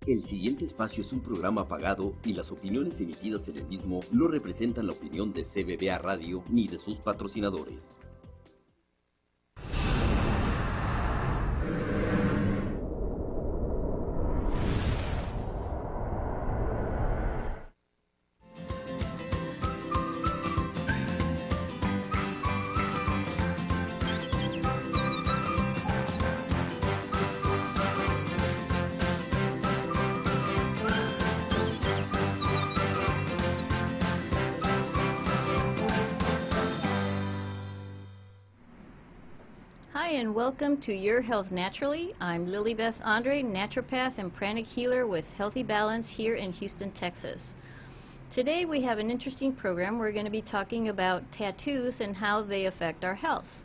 El siguiente espacio es un programa pagado y las opiniones emitidas en el mismo no representan la opinión de CBBA Radio ni de sus patrocinadores. Hi, and welcome to Your Health Naturally. I'm Lilibeth Andre, naturopath and pranic healer with Healthy Balance here in Houston, Texas. Today we have an interesting program. We're going to be talking about tattoos and how they affect our health.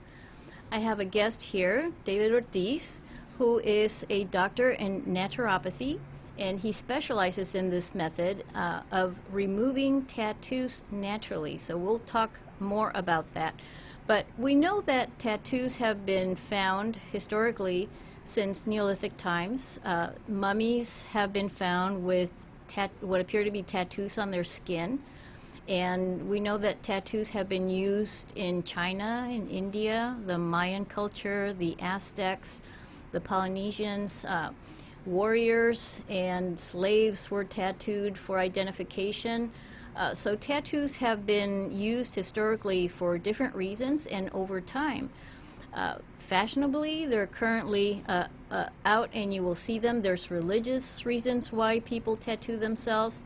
I have a guest here, David Ortiz, who is a doctor in naturopathy, and he specializes in this method of removing tattoos naturally. So we'll talk more about that. But we know that tattoos have been found historically since Neolithic times. Mummies have been found with what appear to be tattoos on their skin. And we know that tattoos have been used in China, in India, the Mayan culture, the Aztecs, the Polynesians. Warriors and slaves were tattooed for identification. So tattoos have been used historically for different reasons and over time. Fashionably, they're currently out and you will see them. There's religious reasons why people tattoo themselves.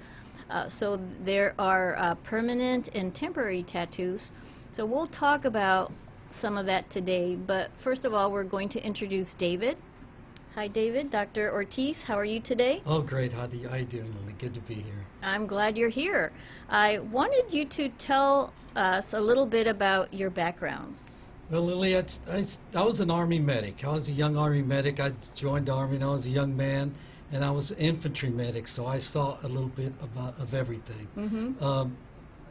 So there are permanent and temporary tattoos. So we'll talk about some of that today. But first of all, we're going to introduce David. Hi, David. Dr. Ortiz, how are you today? Oh, great. How are you doing, Lily? Good to be here. I'm glad you're here. I wanted you to tell us a little bit about your background. Well, Lily, I was an Army medic. I was a young Army medic. I joined the Army when I was a young man, and I was an infantry medic, so I saw a little bit of everything. Mm-hmm.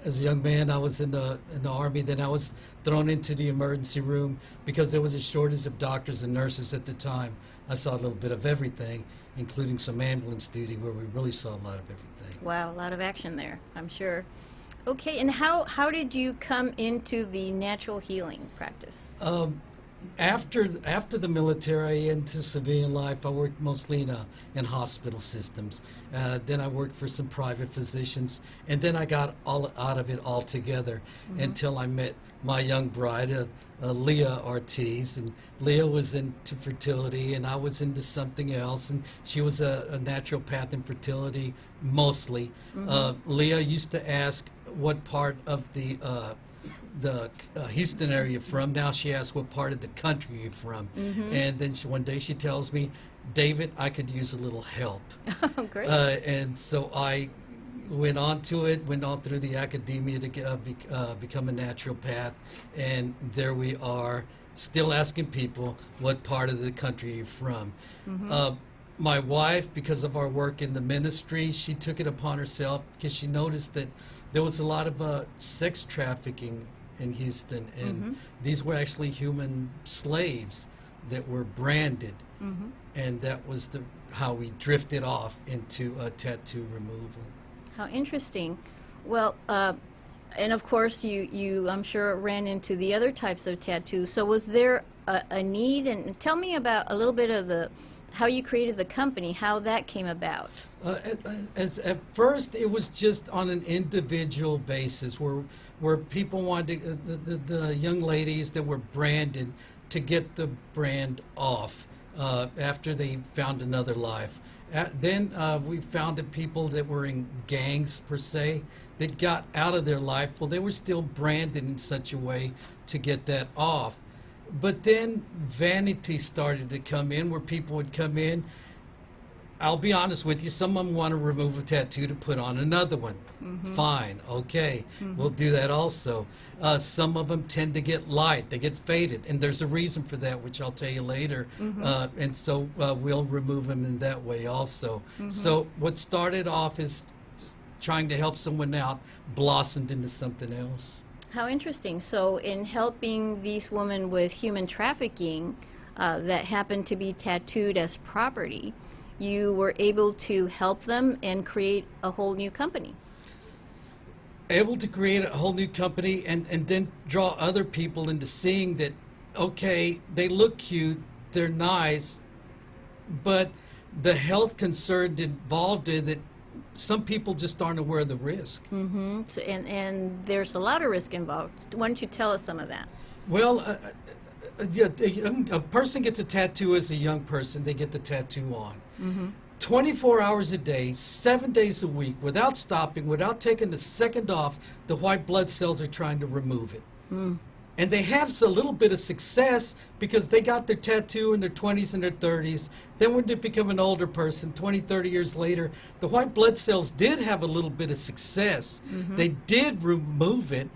As a young man, I was in the Army. Then I was thrown into the emergency room because there was a shortage of doctors and nurses at the time. I saw a little bit of everything, including some ambulance duty where we really saw a lot of everything. Wow, a lot of action there, I'm sure. Okay, and how did you come into the natural healing practice? After the military into civilian life, I worked mostly in hospital systems. Then I worked for some private physicians, and then I got all out of it altogether until I met my young bride, Leah Ortiz, and Leah was into fertility, and I was into something else, and she was a naturopath in fertility mostly. Leah used to ask what part of the Houston area from. Now she asks what part of the country you're from. And then one day she tells me, David, I could use a little help. Oh, great. And so I went on through the academia to become a naturopath, and there we are, still asking people what part of the country you're from. My wife, because of our work in the ministry, she took it upon herself because she noticed that there was a lot of sex trafficking in Houston, and these were actually human slaves that were branded, and that was how we drifted off into tattoo removal. How interesting. Well, and of course you I'm sure ran into the other types of tattoos. So was there a need? And tell me about a little bit of how you created the company, how that came about. At first, it was just on an individual basis where people wanted the young ladies that were branded to get the brand off after they found another life. Then we found that people that were in gangs, per se, that got out of their life, well, they were still branded in such a way to get that off. But then vanity started to come in, where people would come in. I'll be honest with you, some of them want to remove a tattoo to put on another one. Fine, okay, we'll do that also. Some of them tend to get light, they get faded, and there's a reason for that, which I'll tell you later. And so we'll remove them in that way also. So what started off as trying to help someone out blossomed into something else. How interesting. So in helping these women with human trafficking that happen to be tattooed as property, you were able to help them and create a whole new company. Able to create a whole new company and then draw other people into seeing that, okay, they look cute, they're nice, but the health concern involved in it, some people just aren't aware of the risk. Mm-hmm. So, and there's a lot of risk involved. Why don't you tell us some of that? Well, a person gets a tattoo as a young person, they get the tattoo on. Mm-hmm. 24 hours a day, 7 days a week, without stopping, without taking a second off, the white blood cells are trying to remove it. Mm. And they have a little bit of success because they got their tattoo in their 20s and their 30s. Then when they become an older person, 20, 30 years later, the white blood cells did have a little bit of success. Mm-hmm. They did remove it.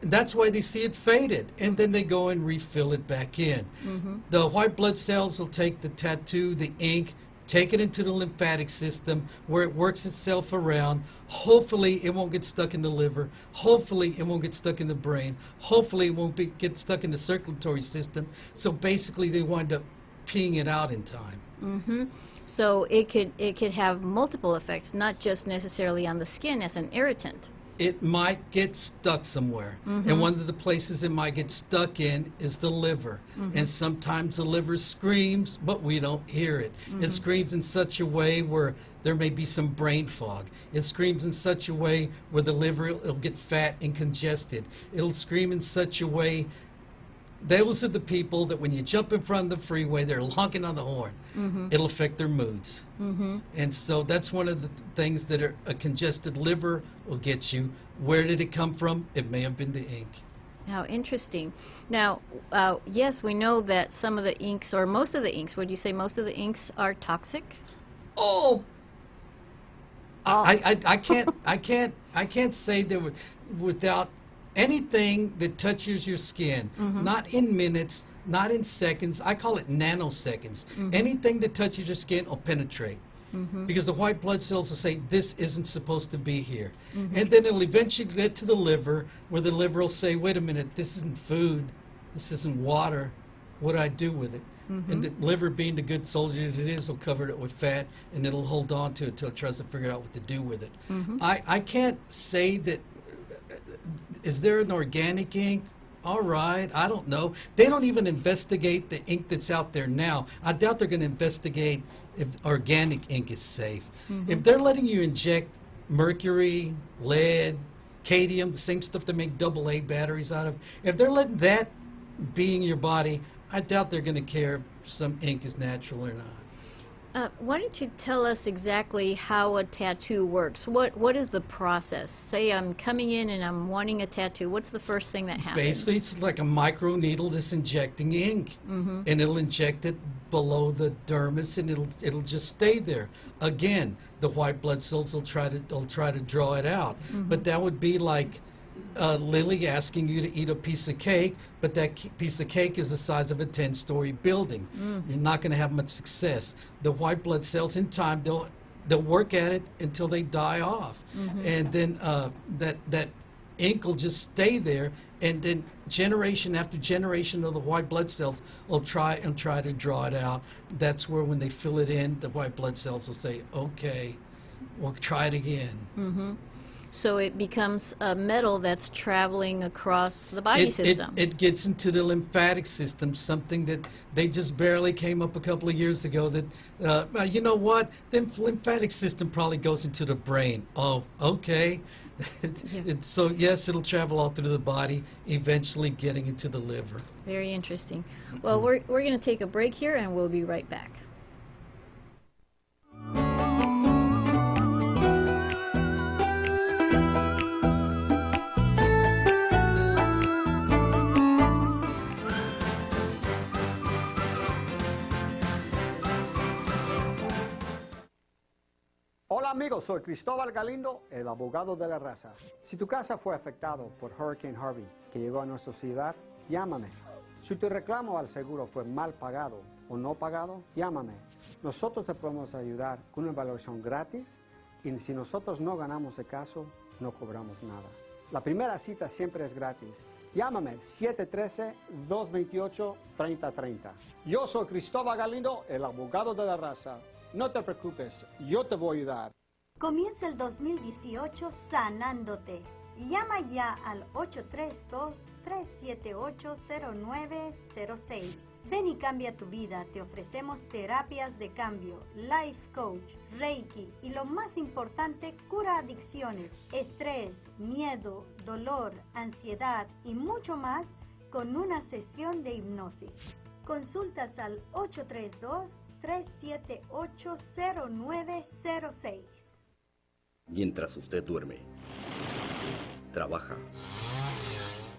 And that's why they see it faded. And then they go and refill it back in. Mm-hmm. The white blood cells will take the tattoo, the ink, take it into the lymphatic system where it works itself around. Hopefully it won't get stuck in the liver. Hopefully it won't get stuck in the brain. Hopefully it won't get stuck in the circulatory system. So basically they wind up peeing it out in time. Mm-hmm. So it could have multiple effects, not just necessarily on the skin as an irritant. It might get stuck somewhere. Mm-hmm. And one of the places it might get stuck in is the liver. Mm-hmm. And sometimes the liver screams, but we don't hear it. Mm-hmm. It screams in such a way where there may be some brain fog. It screams in such a way where the liver will get fat and congested. It'll scream in such a way. Those are the people that when you jump in front of the freeway, they're honking on the horn. Mm-hmm. It'll affect their moods. Mm-hmm. And so that's one of the things that a congested liver will get you. Where did it come from? It may have been the ink. How interesting. Now, yes, we know that some of the inks, or most of the inks, would you say most of the inks are toxic? Oh, I can't say there without anything that touches your skin, Mm-hmm. not in minutes, not in seconds. I call it nanoseconds. Mm-hmm. Anything that touches your skin will penetrate. Mm-hmm. Because the white blood cells will say, this isn't supposed to be here. Mm-hmm. And then it'll eventually get to the liver, where the liver will say, wait a minute, this isn't food, this isn't water, what do I do with it? Mm-hmm. And the liver, being the good soldier that it is, will cover it with fat, and it'll hold on to it until it tries to figure out what to do with it. Mm-hmm. I can't say that, is there an organic ink? All right, I don't know. They don't even investigate the ink that's out there now. I doubt they're going to investigate if organic ink is safe. Mm-hmm. If they're letting you inject mercury, lead, cadmium, the same stuff they make AA batteries out of, if they're letting that be in your body, I doubt they're going to care if some ink is natural or not. Why don't you tell us exactly how a tattoo works? What is the process? Say I'm coming in and I'm wanting a tattoo. What's the first thing that happens? Basically, it's like a micro needle that's injecting ink, Mm-hmm. and it'll inject it below the dermis, and it'll just stay there. Again, the white blood cells will try to draw it out, Mm-hmm. but that would be like Lily asking you to eat a piece of cake, but that piece of cake is the size of a 10-story building. You're not going to have much success. The white blood cells, in time, they'll work at it until they die off, and then that ink will just stay there, and then generation after generation of the white blood cells will try to draw it out. That's where, when they fill it in, the white blood cells will say, okay, we'll try it again. Mm-hmm. So it becomes a metal that's traveling across the body system. It gets into the lymphatic system, something that they just barely came up a couple of years ago. That, you know what, the lymphatic system probably goes into the brain. Oh, okay. Yeah. So yes, it'll travel all through the body, eventually getting into the liver. Very interesting. Well, we're going to take a break here, and we'll be right back. Hola amigos, soy Cristóbal Galindo, el abogado de la raza. Si tu casa fue afectado por Hurricane Harvey que llegó a nuestra ciudad, llámame. Si tu reclamo al seguro fue mal pagado o no pagado, llámame. Nosotros te podemos ayudar con una evaluación gratis, y si nosotros no ganamos el caso, no cobramos nada. La primera cita siempre es gratis. Llámame 713-228-3030. Yo soy Cristóbal Galindo, el abogado de la raza. No te preocupes, yo te voy a ayudar. Comienza el 2018 sanándote. Llama ya al 832-378-0906. Ven y cambia tu vida. Te ofrecemos terapias de cambio, life coach, reiki y lo más importante, cura adicciones, estrés, miedo, dolor, ansiedad y mucho más con una sesión de hipnosis. Consultas al 832-378-0906. Mientras usted duerme, trabaja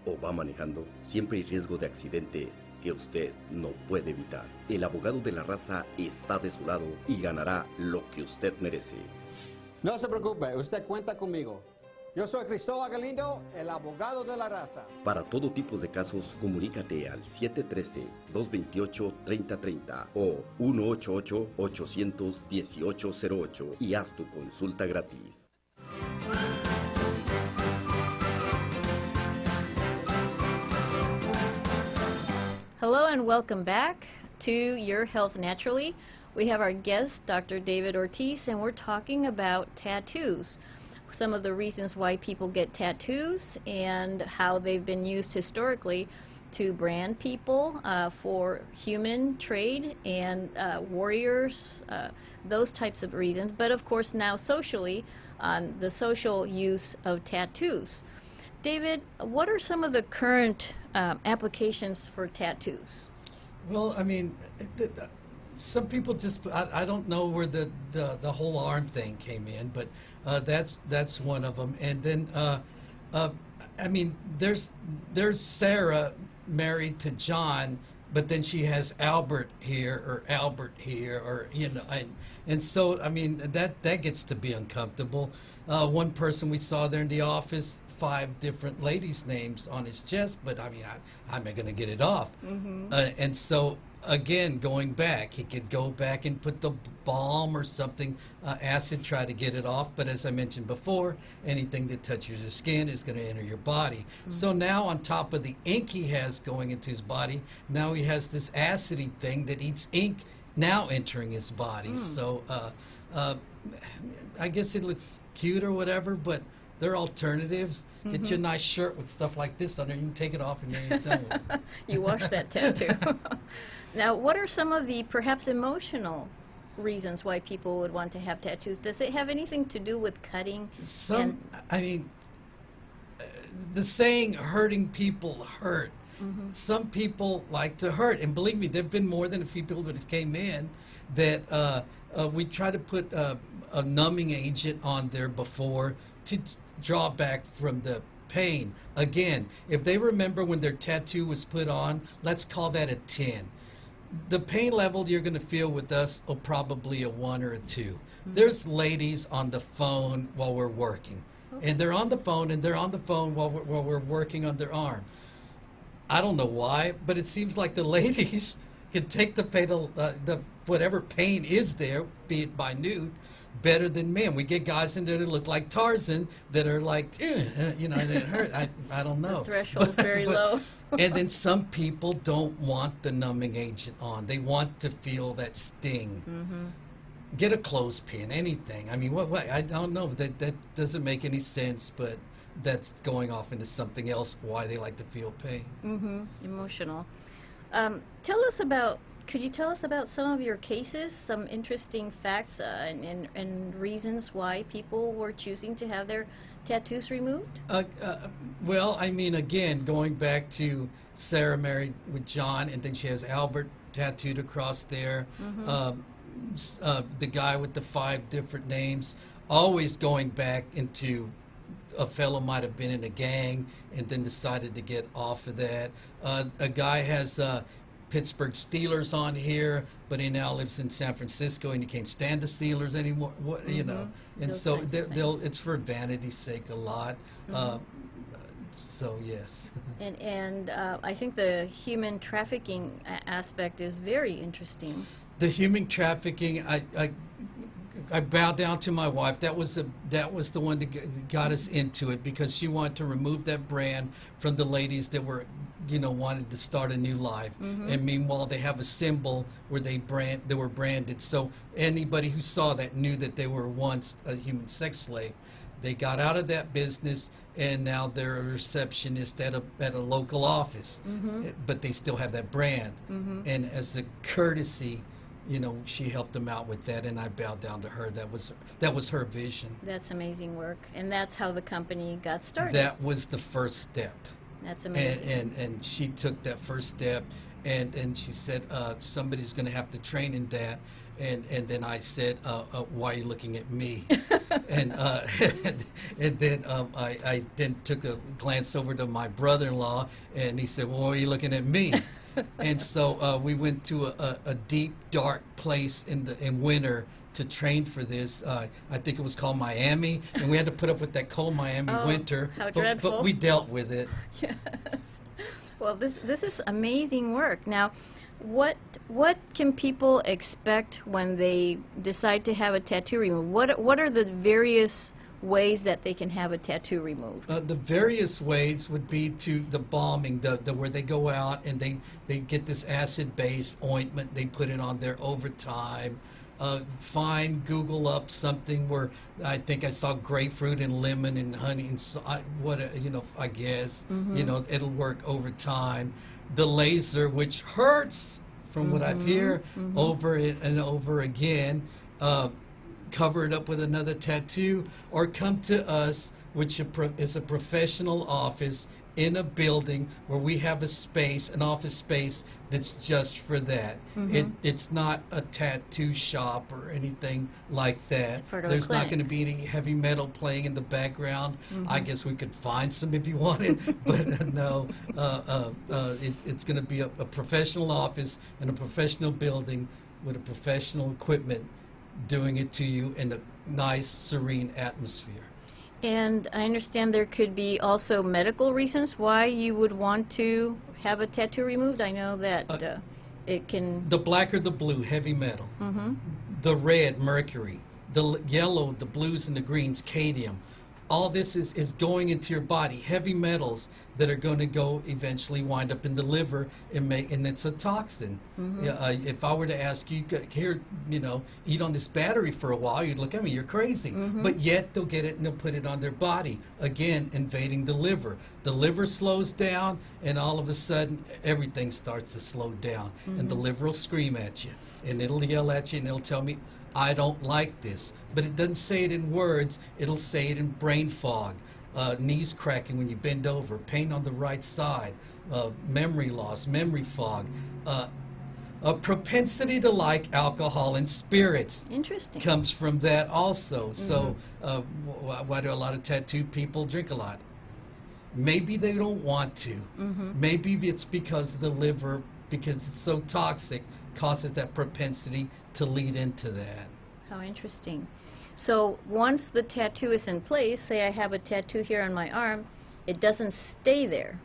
o va manejando, siempre hay riesgo de accidente que usted no puede evitar. El abogado de la raza está de su lado y ganará lo que usted merece. No se preocupe, usted cuenta conmigo. Yo soy Cristóbal Galindo, el abogado de la raza. Para todo tipo de casos, comunícate al 713-228-3030 o 188-800-1808 y haz tu consulta gratis. Hello and welcome back to Your Health Naturally. We have our guest, Dr. David Ortiz, and we're talking about tattoos. Some of the reasons why people get tattoos and how they've been used historically to brand people for human trade and warriors, those types of reasons. But of course now socially, the social use of tattoos. David, what are some of the current applications for tattoos? Well, I mean, some people just, I don't know where the whole arm thing came in, but that's one of them. And then, I mean, there's Sarah married to John, but then she has Albert here, or, you know, and so, I mean, that gets to be uncomfortable. One person we saw there in the office, 5 different ladies' names on his chest, but I mean, how am I going to get it off? Mm-hmm. And so, again, going back, he could go back and put the balm or something, acid, try to get it off. But as I mentioned before, anything that touches your skin is going to enter your body. Mm-hmm. So now on top of the ink he has going into his body, now he has this acidy thing that eats ink now entering his body. So I guess it looks cute or whatever, but they're alternatives. Mm-hmm. Get you a nice shirt with stuff like this on there. You can take it off and then you're done with it. You wash that tattoo. Now, what are some of the perhaps emotional reasons why people would want to have tattoos? Does it have anything to do with cutting? I mean, the saying, hurting people hurt. Mm-hmm. Some people like to hurt. And believe me, there have been more than a few people that have came in that we try to put a numbing agent on there before to draw back from the pain. Again, if they remember when their tattoo was put on, let's call that a 10. The pain level you're going to feel with us will probably a 1 or a 2. Mm-hmm. There's ladies on the phone while we're working. Okay. And they're on the phone while we're working on their arm. I don't know why, but it seems like the ladies can take the pain, the whatever pain is there, be it minute, better than men. We get guys in there that look like Tarzan that are like, you know, that hurt. I don't know. The threshold's very low. And then some people don't want the numbing agent on. They want to feel that sting. Mm-hmm. Get a clothespin, anything. I mean, what? I don't know. That doesn't make any sense, but that's going off into something else, why they like to feel pain. Mm-hmm. Emotional. Could you tell us about some of your cases, some interesting facts and reasons why people were choosing to have their tattoos removed? Well, I mean, again, going back to Sarah married with John, and then she has Albert tattooed across there. Mm-hmm. The guy with the 5 different names, always going back into a fellow might have been in a gang and then decided to get off of that. A guy has Pittsburgh Steelers on here, but he now lives in San Francisco and he can't stand the Steelers anymore. What, you know, and those so things. it's for vanity's sake a lot. Mm-hmm. So yes. And I think the human trafficking aspect is very interesting. The human trafficking, I bow down to my wife. That was the one that got us into it, because she wanted to remove that brand from the ladies that were wanted to start a new life. And meanwhile, they have a symbol where they were branded. So anybody who saw that knew that they were once a human sex slave. They got out of that business, and now they're a receptionist at a local office. But they still have that brand. And as a courtesy, she helped them out with that, and I bowed down to her. That was her vision. That's amazing work, and that's how the company got started. That was the first step. That's amazing. And she took that first step, and she said, somebody's going to have to train in that. And then I said, why are you looking at me? and then I then took a glance over to my brother-in-law, and he said, well, why are you looking at me? And so we went to a deep, dark place in winter to train for this. I think it was called Miami, and we had to put up with that cold Miami winter. How dreadful. But we dealt with it. Yes. Well, this is amazing work. Now, what can people expect when they decide to have a tattoo removed? What are the various ways that they can have a tattoo removed? The various ways would be to the balming, the where they go out and they get this acid-based ointment, they put it on there over time. Google up something where I think I saw grapefruit and lemon and honey and I guess it'll work over time. The laser, which hurts from what I've heard over it and over again. Cover it up with another tattoo, or come to us, which is a professional office in a building where we have an office space that's just for that. It's not a tattoo shop or anything like that. There's not going to be any heavy metal playing in the background. I guess we could find some if you wanted, but no. It's going to be a professional office in a professional building with a professional equipment doing it to you in a nice, serene atmosphere. And I understand there could be also medical reasons why you would want to have a tattoo removed. I know that it can... The black or the blue, heavy metal. The red, mercury. The yellow, the blues and the greens, cadmium. All this is going into your body, heavy metals that are going to go eventually wind up in the liver and it's a toxin. If I were to ask you, here, eat on this battery for a while, you'd look at me, you're crazy. But yet they'll get it and they'll put it on their body, again, invading the liver. The liver slows down, and all of a sudden, everything starts to slow down. And the liver will scream at you, and it'll yell at you, and it'll tell me, I don't like this. But it doesn't say it in words, it'll say it in brain fog. Knees cracking when you bend over, pain on the right side, memory loss, memory fog, a propensity to like alcohol and spirits. Interesting. Comes from that also. So why do a lot of tattooed people drink a lot? Maybe they don't want to. Maybe it's because of the liver, because it's so toxic, causes that propensity to lead into that. How interesting. So once the tattoo is in place, say I have a tattoo here on my arm, it doesn't stay there.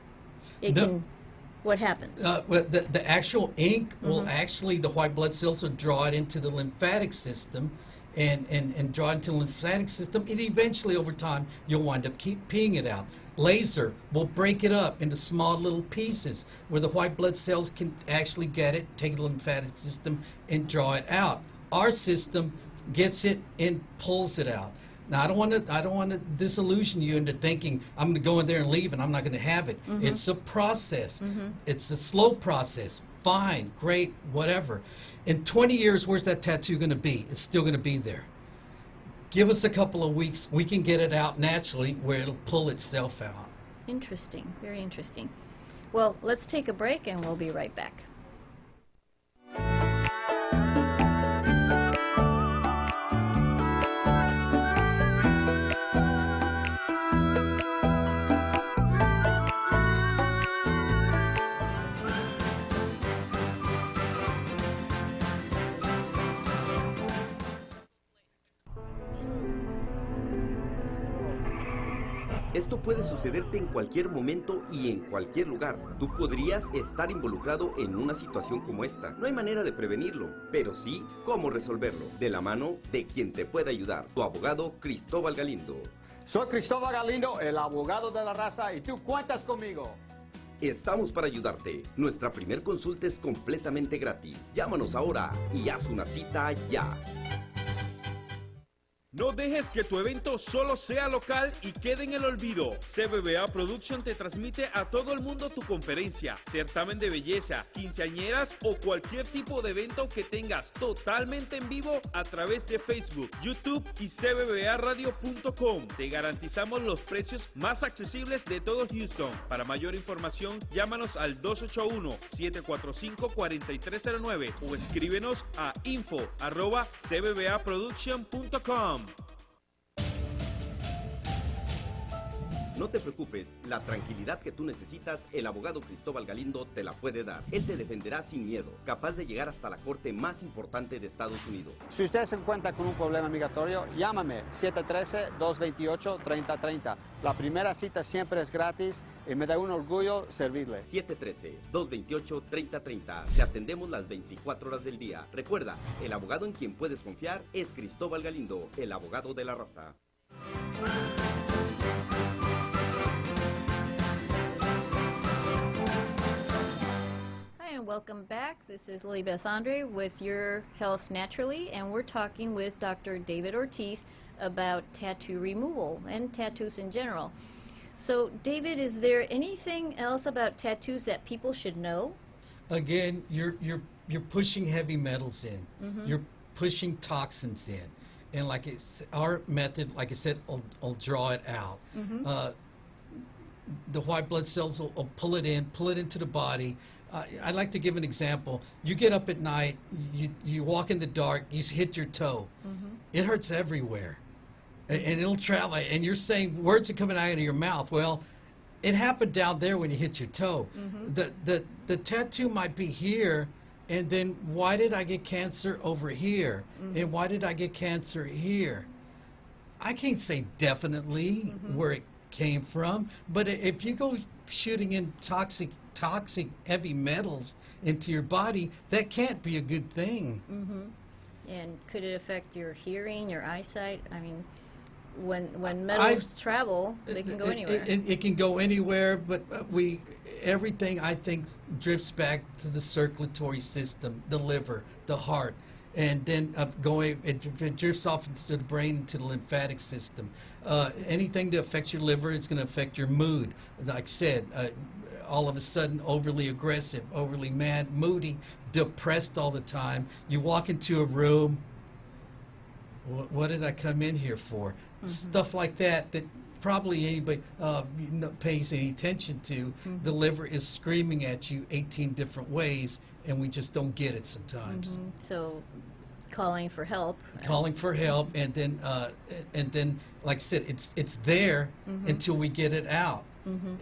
What happens? Well, the actual ink will actually, the white blood cells will draw it into the lymphatic system and draw it into the lymphatic system, and eventually over time you'll wind up peeing it out. Laser will break it up into small little pieces where the white blood cells can actually get it, take it to the lymphatic system and draw it out. Our system gets it and pulls it out. Now I don't want to disillusion you into thinking I'm going to go in there and leave and I'm not going to have it. It's a process. It's a slow process. Fine, great, whatever. In 20 years, where's that tattoo going to be? It's still going to be there. Give us a couple of weeks, we can get it out naturally where it'll pull itself out. Interesting, very interesting. Well, let's take a break and we'll be right back. Esto puede sucederte en cualquier momento y en cualquier lugar. Tú podrías estar involucrado en una situación como esta. No hay manera de prevenirlo, pero sí cómo resolverlo. De la mano de quien te puede ayudar, tu abogado Cristóbal Galindo. Soy Cristóbal Galindo, el abogado de la raza, y tú cuentas conmigo. Estamos para ayudarte. Nuestra primer consulta es completamente gratis. Llámanos ahora y haz una cita ya. No dejes que tu evento solo sea local y quede en el olvido. CBBA Production te transmite a todo el mundo tu conferencia, certamen de belleza, quinceañeras o cualquier tipo de evento que tengas totalmente en vivo a través de Facebook, YouTube y cbbaradio.com. Te garantizamos los precios más accesibles de todo Houston. Para mayor información, llámanos al 281-745-4309 o escríbenos a info@cbbaproduction.com. No te preocupes, la tranquilidad que tú necesitas, el abogado Cristóbal Galindo te la puede dar. Él te defenderá sin miedo, capaz de llegar hasta la corte más importante de Estados Unidos. Si usted se encuentra con un problema migratorio, llámame 713-228-3030. La primera cita siempre es gratis y me da un orgullo servirle. 713-228-3030. Te atendemos las 24 horas del día. Recuerda, el abogado en quien puedes confiar es Cristóbal Galindo, el abogado de la raza. And welcome back. This is Lilibeth Andre with Your Health Naturally, and we're talking with Dr. David Ortiz about tattoo removal and tattoos in general. So, David, is there anything else about tattoos that people should know? Again, you're pushing heavy metals in. You're pushing toxins in. And like it's our method, like I said, will draw it out. The white blood cells will pull it into the body. I'd like to give an example. You get up at night, you walk in the dark, you hit your toe. It hurts everywhere. And it'll travel, and you're saying words are coming out of your mouth. Well, it happened down there when you hit your toe. The tattoo might be here, and then why did I get cancer over here? And why did I get cancer here? I can't say definitely where it came from, but if you go shooting in toxic heavy metals into your body, that can't be a good thing. And could it affect your hearing, your eyesight? I mean, when metals travel, they can go anywhere. It can go anywhere, but everything I think drifts back to the circulatory system, the liver, the heart, and then it drifts off into the brain, into the lymphatic system. Anything that affects your liver is going to affect your mood. Like I said, all of a sudden overly aggressive, overly mad, moody, depressed all the time. You walk into a room, what did I come in here for? Stuff like that probably anybody pays any attention to. The liver is screaming at you 18 different ways, and we just don't get it sometimes. So calling for help. Calling for help, and then like I said, it's there until we get it out.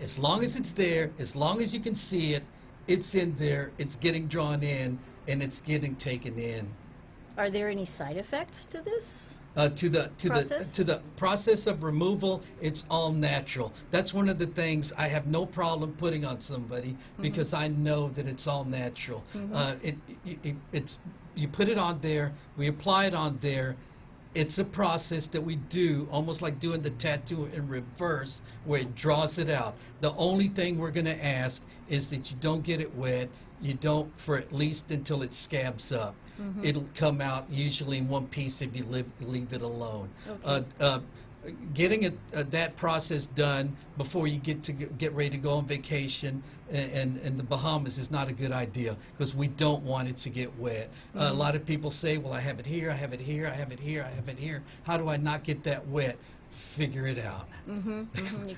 As long as it's there, as long as you can see it, it's in there, it's getting drawn in, and it's getting taken in. Are there any side effects to this? To the process of removal, it's all natural. That's one of the things I have no problem putting on somebody, because I know that it's all natural. It's you put it on there, we apply it on there. It's a process that we do, almost like doing the tattoo in reverse, where it draws it out. The only thing we're going to ask is that you don't get it wet. You don't for at least until it scabs up. It'll come out usually in one piece if you leave it alone. Okay. Getting that process done before you get ready to go on vacation and the Bahamas is not a good idea, because we don't want it to get wet. A lot of people say, well, I have it here, I have it here, I have it here, I have it here. How do I not get that wet? Figure it out.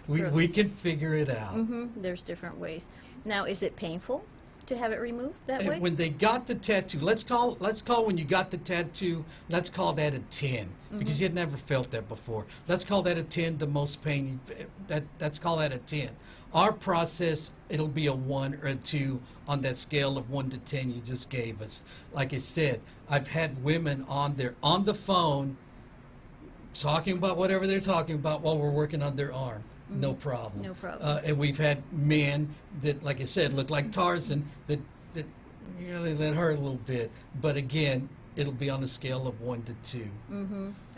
We can figure it out. There's different ways. Now, is it painful to have it removed that way? When they got the tattoo, let's call when you got the tattoo, let's call that a 10, because you had never felt that before. Let's call that a 10, the most pain. Let's call that a 10. Our process, it'll be a 1 or a 2 on that scale of 1 to 10 you just gave us. Like I said, I've had women on the phone talking about whatever they're talking about while we're working on their arm. No problem. No problem. And we've had men that, like I said, look like Tarzan, that really that hurt a little bit. But again, it'll be on a scale of 1 to 2.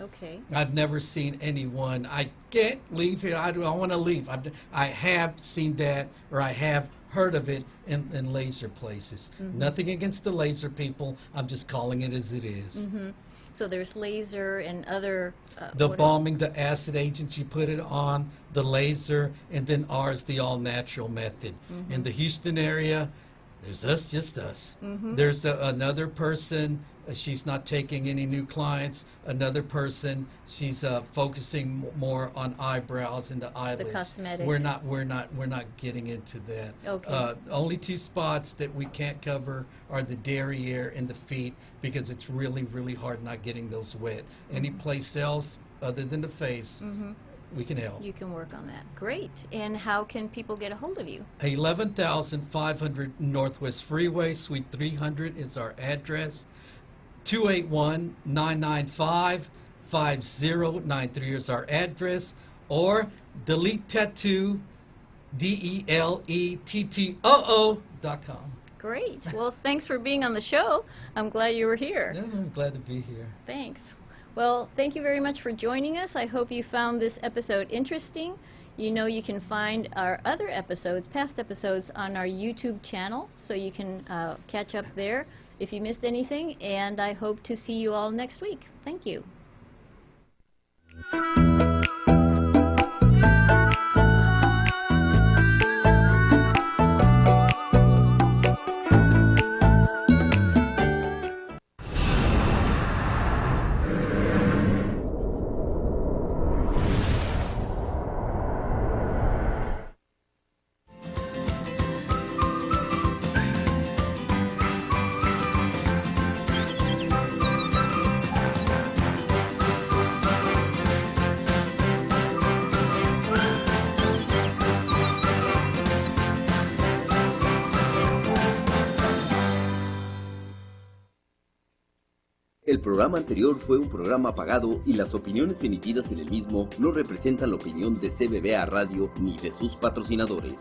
Okay. I've never seen anyone, I can't leave here, I want to leave. I have seen that, or I have heard of it in laser places. Nothing against the laser people. I'm just calling it as it is. So there's laser and other... The what balming, the acid agents, you put it on, the laser, and then ours, the all-natural method. In the Houston area, there's us, just us. There's another person, she's not taking any new clients. Another person, she's focusing more on eyebrows and the eyelids. The cosmetic. We're not getting into that. Okay. Only two spots that we can't cover are the derriere and the feet, because it's really, really hard not getting those wet. Any place else other than the face, we can help. You can work on that. Great. And how can people get a hold of you? 11,500 Northwest Freeway, Suite 300 is our address. 281-995-5093 is our address. Or Delete Tattoo, DELETTOO.com. Great. Well, thanks for being on the show. I'm glad you were here. Yeah, I'm glad to be here. Thanks. Well, thank you very much for joining us. I hope you found this episode interesting. You know, you can find our other episodes, past episodes, on our YouTube channel, so you can catch up there if you missed anything. And I hope to see you all next week. Thank you. El programa anterior fue un programa pagado y las opiniones emitidas en el mismo no representan la opinión de CBBA Radio ni de sus patrocinadores.